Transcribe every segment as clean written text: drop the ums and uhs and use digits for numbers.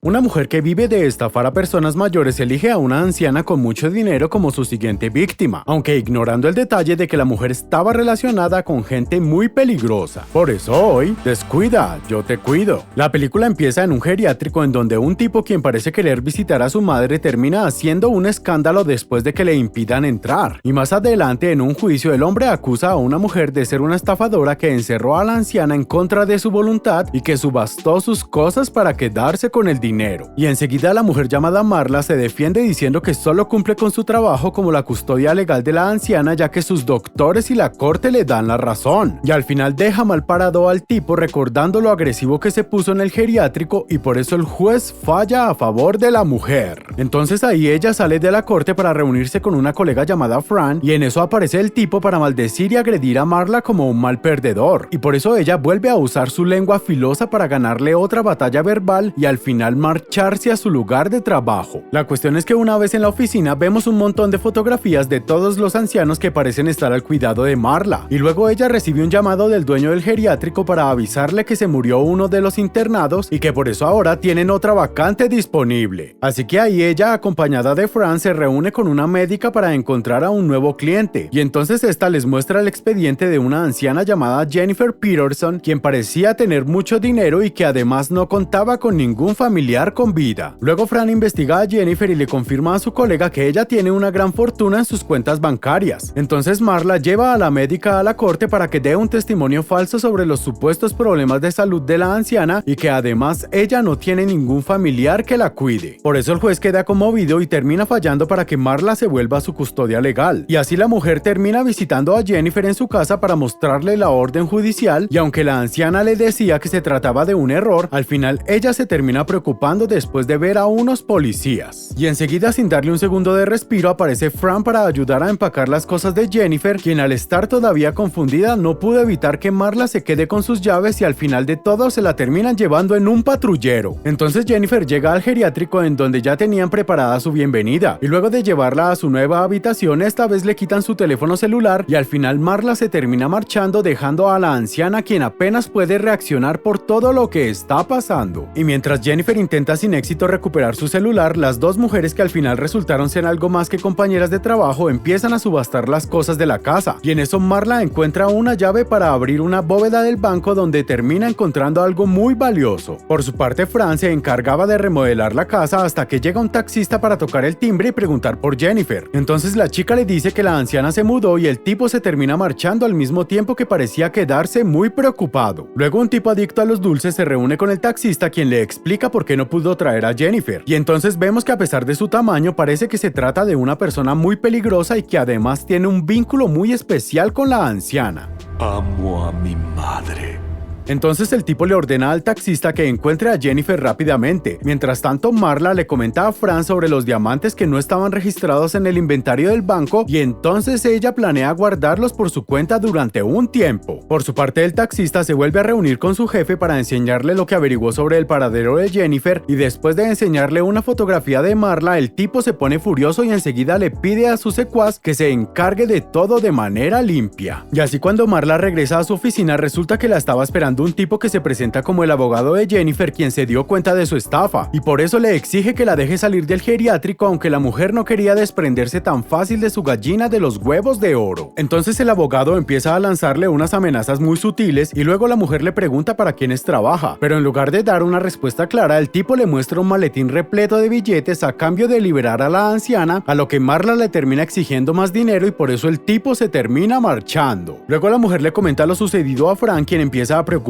Una mujer que vive de estafar a personas mayores elige a una anciana con mucho dinero como su siguiente víctima, aunque ignorando el detalle de que la mujer estaba relacionada con gente muy peligrosa. Por eso hoy, descuida, yo te cuido. La película empieza en un geriátrico en donde un tipo quien parece querer visitar a su madre termina haciendo un escándalo después de que le impidan entrar. Y más adelante en un juicio el hombre acusa a una mujer de ser una estafadora que encerró a la anciana en contra de su voluntad y que subastó sus cosas para quedarse con el dinero. Y enseguida la mujer llamada Marla se defiende diciendo que solo cumple con su trabajo como la custodia legal de la anciana ya que sus doctores y la corte le dan la razón. Y al final deja mal parado al tipo recordando lo agresivo que se puso en el geriátrico y por eso el juez falla a favor de la mujer. Entonces ahí ella sale de la corte para reunirse con una colega llamada Fran y en eso aparece el tipo para maldecir y agredir a Marla como un mal perdedor. Y por eso ella vuelve a usar su lengua filosa para ganarle otra batalla verbal y al final marcharse a su lugar de trabajo. La cuestión es que una vez en la oficina vemos un montón de fotografías de todos los ancianos que parecen estar al cuidado de Marla. Y luego ella recibe un llamado del dueño del geriátrico para avisarle que se murió uno de los internados y que por eso ahora tienen otra vacante disponible. Así que ahí ella, acompañada de Fran, se reúne con una médica para encontrar a un nuevo cliente. Y entonces esta les muestra el expediente de una anciana llamada Jennifer Peterson, quien parecía tener mucho dinero y que además no contaba con ningún familiar con vida. Luego Fran investiga a Jennifer y le confirma a su colega que ella tiene una gran fortuna en sus cuentas bancarias. Entonces Marla lleva a la médica a la corte para que dé un testimonio falso sobre los supuestos problemas de salud de la anciana y que además ella no tiene ningún familiar que la cuide. Por eso el juez queda conmovido y termina fallando para que Marla se vuelva su custodia legal. Y así la mujer termina visitando a Jennifer en su casa para mostrarle la orden judicial y aunque la anciana le decía que se trataba de un error, al final ella se termina preocupando después de ver a unos policías. Y enseguida, sin darle un segundo de respiro, aparece Fran para ayudar a empacar las cosas de Jennifer, quien al estar todavía confundida no pudo evitar que Marla se quede con sus llaves y al final de todo se la terminan llevando en un patrullero. Entonces Jennifer llega al geriátrico en donde ya tenían preparada su bienvenida y luego de llevarla a su nueva habitación esta vez le quitan su teléfono celular y al final Marla se termina marchando dejando a la anciana quien apenas puede reaccionar por todo lo que está pasando. Y mientras Jennifer intenta sin éxito recuperar su celular, las dos mujeres que al final resultaron ser algo más que compañeras de trabajo empiezan a subastar las cosas de la casa y en eso Marla encuentra una llave para abrir una bóveda del banco donde termina encontrando algo muy valioso. Por su parte Fran se encargaba de remodelar la casa hasta que llega un taxista para tocar el timbre y preguntar por Jennifer. Entonces la chica le dice que la anciana se mudó y el tipo se termina marchando al mismo tiempo que parecía quedarse muy preocupado. Luego un tipo adicto a los dulces se reúne con el taxista quien le explica por qué no pudo traer a Jennifer. Y entonces vemos que a pesar de su tamaño parece que se trata de una persona muy peligrosa y que además tiene un vínculo muy especial con la anciana. Amo a mi madre. Entonces el tipo le ordena al taxista que encuentre a Jennifer rápidamente. Mientras tanto, Marla le comenta a Fran sobre los diamantes que no estaban registrados en el inventario del banco y entonces ella planea guardarlos por su cuenta durante un tiempo. Por su parte, el taxista se vuelve a reunir con su jefe para enseñarle lo que averiguó sobre el paradero de Jennifer y después de enseñarle una fotografía de Marla, el tipo se pone furioso y enseguida le pide a su secuaz que se encargue de todo de manera limpia. Y así cuando Marla regresa a su oficina resulta que la estaba esperando un tipo que se presenta como el abogado de Jennifer quien se dio cuenta de su estafa y por eso le exige que la deje salir del geriátrico aunque la mujer no quería desprenderse tan fácil de su gallina de los huevos de oro. Entonces el abogado empieza a lanzarle unas amenazas muy sutiles y luego la mujer le pregunta para quiénes trabaja, pero en lugar de dar una respuesta clara el tipo le muestra un maletín repleto de billetes a cambio de liberar a la anciana, a lo que Marla le termina exigiendo más dinero y por eso el tipo se termina marchando. Luego la mujer le comenta lo sucedido a Fran quien empieza a preocuparse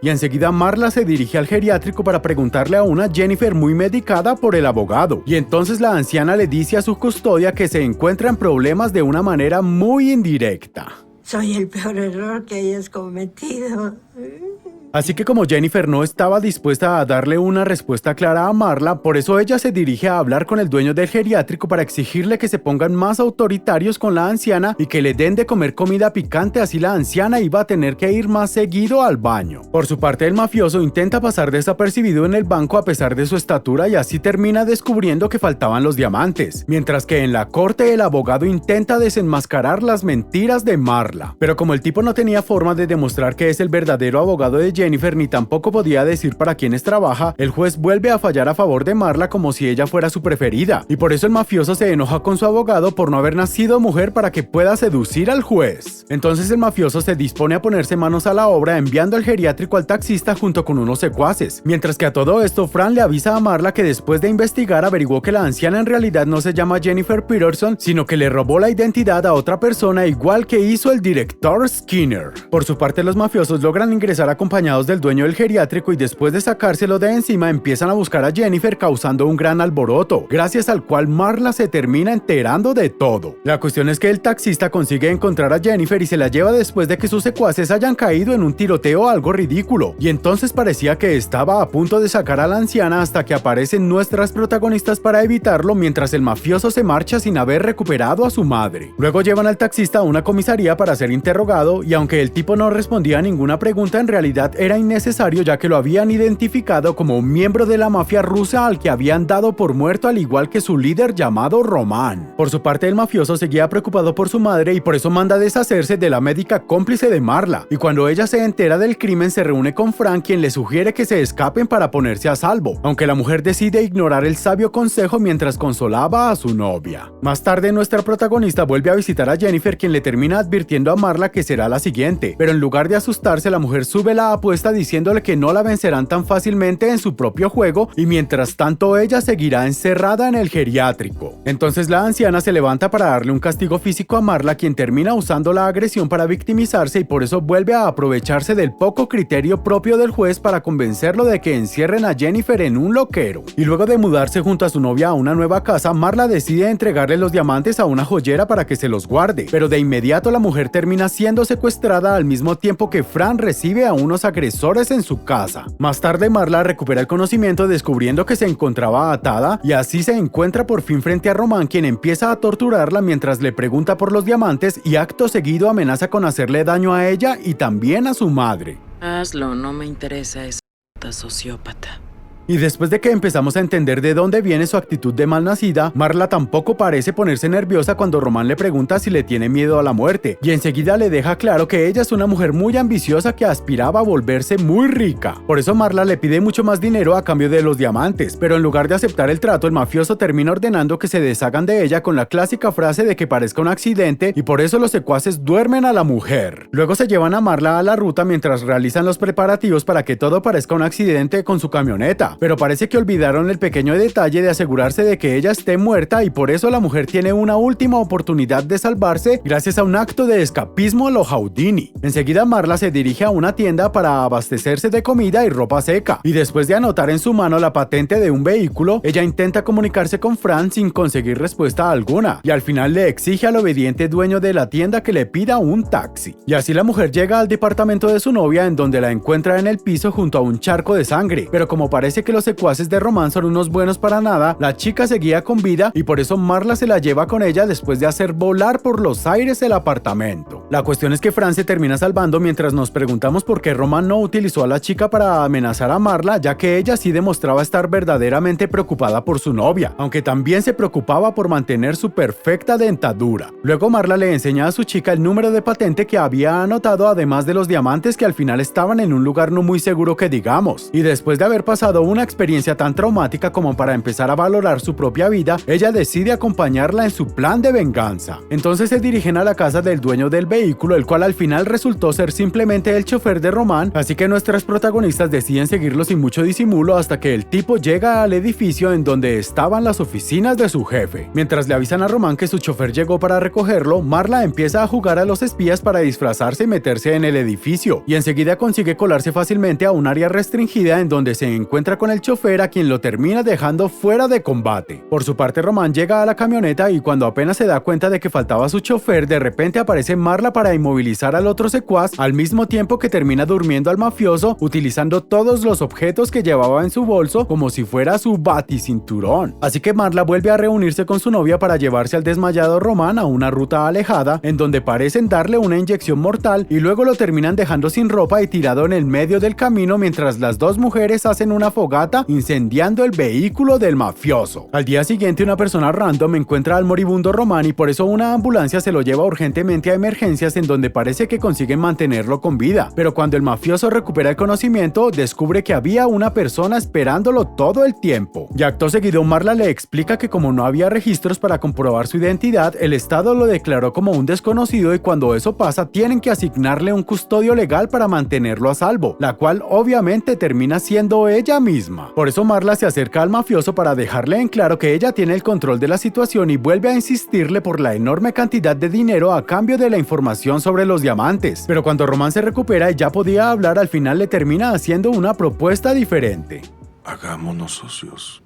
y enseguida Marla se dirige al geriátrico para preguntarle a una Jennifer muy medicada por el abogado y entonces la anciana le dice a su custodia que se encuentra en problemas de una manera muy indirecta. Soy el peor error que hayas cometido. Así que como Jennifer no estaba dispuesta a darle una respuesta clara a Marla, por eso ella se dirige a hablar con el dueño del geriátrico para exigirle que se pongan más autoritarios con la anciana y que le den de comer comida picante, así la anciana iba a tener que ir más seguido al baño. Por su parte, el mafioso intenta pasar desapercibido en el banco a pesar de su estatura y así termina descubriendo que faltaban los diamantes, mientras que en la corte el abogado intenta desenmascarar las mentiras de Marla. Pero como el tipo no tenía forma de demostrar que es el verdadero abogado de Jennifer ni tampoco podía decir para quiénes trabaja, el juez vuelve a fallar a favor de Marla como si ella fuera su preferida, y por eso el mafioso se enoja con su abogado por no haber nacido mujer para que pueda seducir al juez. Entonces el mafioso se dispone a ponerse manos a la obra enviando al geriátrico al taxista junto con unos secuaces, mientras que a todo esto Fran le avisa a Marla que después de investigar averiguó que la anciana en realidad no se llama Jennifer Peterson, sino que le robó la identidad a otra persona igual que hizo el director Skinner. Por su parte, los mafiosos logran ingresar acompañados del dueño del geriátrico y después de sacárselo de encima empiezan a buscar a Jennifer causando un gran alboroto, gracias al cual Marla se termina enterando de todo. La cuestión es que el taxista consigue encontrar a Jennifer y se la lleva después de que sus secuaces hayan caído en un tiroteo algo ridículo, y entonces parecía que estaba a punto de sacar a la anciana hasta que aparecen nuestras protagonistas para evitarlo mientras el mafioso se marcha sin haber recuperado a su madre. Luego llevan al taxista a una comisaría para ser interrogado y aunque el tipo no respondía a ninguna pregunta, en realidad era innecesario ya que lo habían identificado como un miembro de la mafia rusa al que habían dado por muerto al igual que su líder llamado Román. Por su parte, el mafioso seguía preocupado por su madre y por eso manda deshacerse de la médica cómplice de Marla, y cuando ella se entera del crimen se reúne con Frank, quien le sugiere que se escapen para ponerse a salvo, aunque la mujer decide ignorar el sabio consejo mientras consolaba a su novia. Más tarde, nuestra protagonista vuelve a visitar a Jennifer, quien le termina advirtiendo a Marla que será la siguiente, pero en lugar de asustarse, la mujer sube la apuesta diciéndole que no la vencerán tan fácilmente en su propio juego y mientras tanto ella seguirá encerrada en el geriátrico. Entonces la anciana se levanta para darle un castigo físico a Marla, quien termina usando la agresión para victimizarse y por eso vuelve a aprovecharse del poco criterio propio del juez para convencerlo de que encierren a Jennifer en un loquero. Y luego de mudarse junto a su novia a una nueva casa, Marla decide entregarle los diamantes a una joyera para que se los guarde, pero de inmediato la mujer termina siendo secuestrada al mismo tiempo que Fran recibe a unos agresores en su casa. Más tarde, Marla recupera el conocimiento descubriendo que se encontraba atada y así se encuentra por fin frente a Román, quien empieza a torturarla mientras le pregunta por los diamantes y acto seguido amenaza con hacerle daño a ella y también a su madre. Hazlo, no me interesa esa sociópata. Y después de que empezamos a entender de dónde viene su actitud de malnacida, Marla tampoco parece ponerse nerviosa cuando Román le pregunta si le tiene miedo a la muerte, y enseguida le deja claro que ella es una mujer muy ambiciosa que aspiraba a volverse muy rica. Por eso Marla le pide mucho más dinero a cambio de los diamantes, pero en lugar de aceptar el trato, el mafioso termina ordenando que se deshagan de ella con la clásica frase de que parezca un accidente y por eso los secuaces duermen a la mujer. Luego se llevan a Marla a la ruta mientras realizan los preparativos para que todo parezca un accidente con su camioneta. Pero parece que olvidaron el pequeño detalle de asegurarse de que ella esté muerta y por eso la mujer tiene una última oportunidad de salvarse gracias a un acto de escapismo a lo Houdini. Enseguida Marla se dirige a una tienda para abastecerse de comida y ropa seca, y después de anotar en su mano la patente de un vehículo, ella intenta comunicarse con Fran sin conseguir respuesta alguna, y al final le exige al obediente dueño de la tienda que le pida un taxi. Y así la mujer llega al departamento de su novia, en donde la encuentra en el piso junto a un charco de sangre, pero como parece que los secuaces de Román son unos buenos para nada, la chica seguía con vida y por eso Marla se la lleva con ella después de hacer volar por los aires el apartamento. La cuestión es que Fran se termina salvando mientras nos preguntamos por qué Román no utilizó a la chica para amenazar a Marla, ya que ella sí demostraba estar verdaderamente preocupada por su novia, aunque también se preocupaba por mantener su perfecta dentadura. Luego Marla le enseña a su chica el número de patente que había anotado, además de los diamantes que al final estaban en un lugar no muy seguro que digamos, y después de haber pasado una experiencia tan traumática como para empezar a valorar su propia vida, ella decide acompañarla en su plan de venganza. Entonces se dirigen a la casa del dueño del vehículo, el cual al final resultó ser simplemente el chofer de Román, así que nuestras protagonistas deciden seguirlo sin mucho disimulo hasta que el tipo llega al edificio en donde estaban las oficinas de su jefe. Mientras le avisan a Román que su chofer llegó para recogerlo, Marla empieza a jugar a los espías para disfrazarse y meterse en el edificio, y enseguida consigue colarse fácilmente a un área restringida en donde se encuentra con el chofer, a quien lo termina dejando fuera de combate. Por su parte, Román llega a la camioneta y cuando apenas se da cuenta de que faltaba su chofer, de repente aparece Marla para inmovilizar al otro secuaz, al mismo tiempo que termina durmiendo al mafioso, utilizando todos los objetos que llevaba en su bolso como si fuera su baticinturón. Así que Marla vuelve a reunirse con su novia para llevarse al desmayado Román a una ruta alejada, en donde parecen darle una inyección mortal y luego lo terminan dejando sin ropa y tirado en el medio del camino mientras las dos mujeres hacen una fogata fogata incendiando el vehículo del mafioso. Al día siguiente una persona random encuentra al moribundo Román y por eso una ambulancia se lo lleva urgentemente a emergencias en donde parece que consiguen mantenerlo con vida. Pero cuando el mafioso recupera el conocimiento, descubre que había una persona esperándolo todo el tiempo. Y acto seguido Marla le explica que como no había registros para comprobar su identidad, el Estado lo declaró como un desconocido y cuando eso pasa tienen que asignarle un custodio legal para mantenerlo a salvo, la cual obviamente termina siendo ella misma. Por eso Marla se acerca al mafioso para dejarle en claro que ella tiene el control de la situación y vuelve a insistirle por la enorme cantidad de dinero a cambio de la información sobre los diamantes. Pero cuando Román se recupera y ya podía hablar, al final le termina haciendo una propuesta diferente. Hagámonos socios.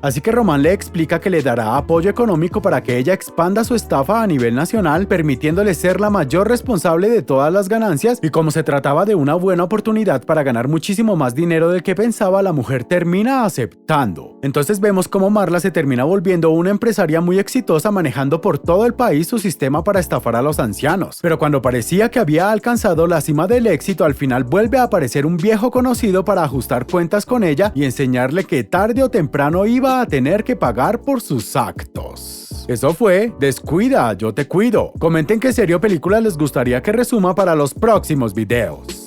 Así que Román le explica que le dará apoyo económico para que ella expanda su estafa a nivel nacional, permitiéndole ser la mayor responsable de todas las ganancias, y como se trataba de una buena oportunidad para ganar muchísimo más dinero del que pensaba, la mujer termina aceptando. Entonces vemos cómo Marla se termina volviendo una empresaria muy exitosa manejando por todo el país su sistema para estafar a los ancianos. Pero cuando parecía que había alcanzado la cima del éxito, al final vuelve a aparecer un viejo conocido para ajustar cuentas con ella y enseñarle que tarde o temprano iba a tener que pagar por sus actos. Eso fue Descuida, yo te cuido. Comenten qué serie o película les gustaría que resuma para los próximos videos.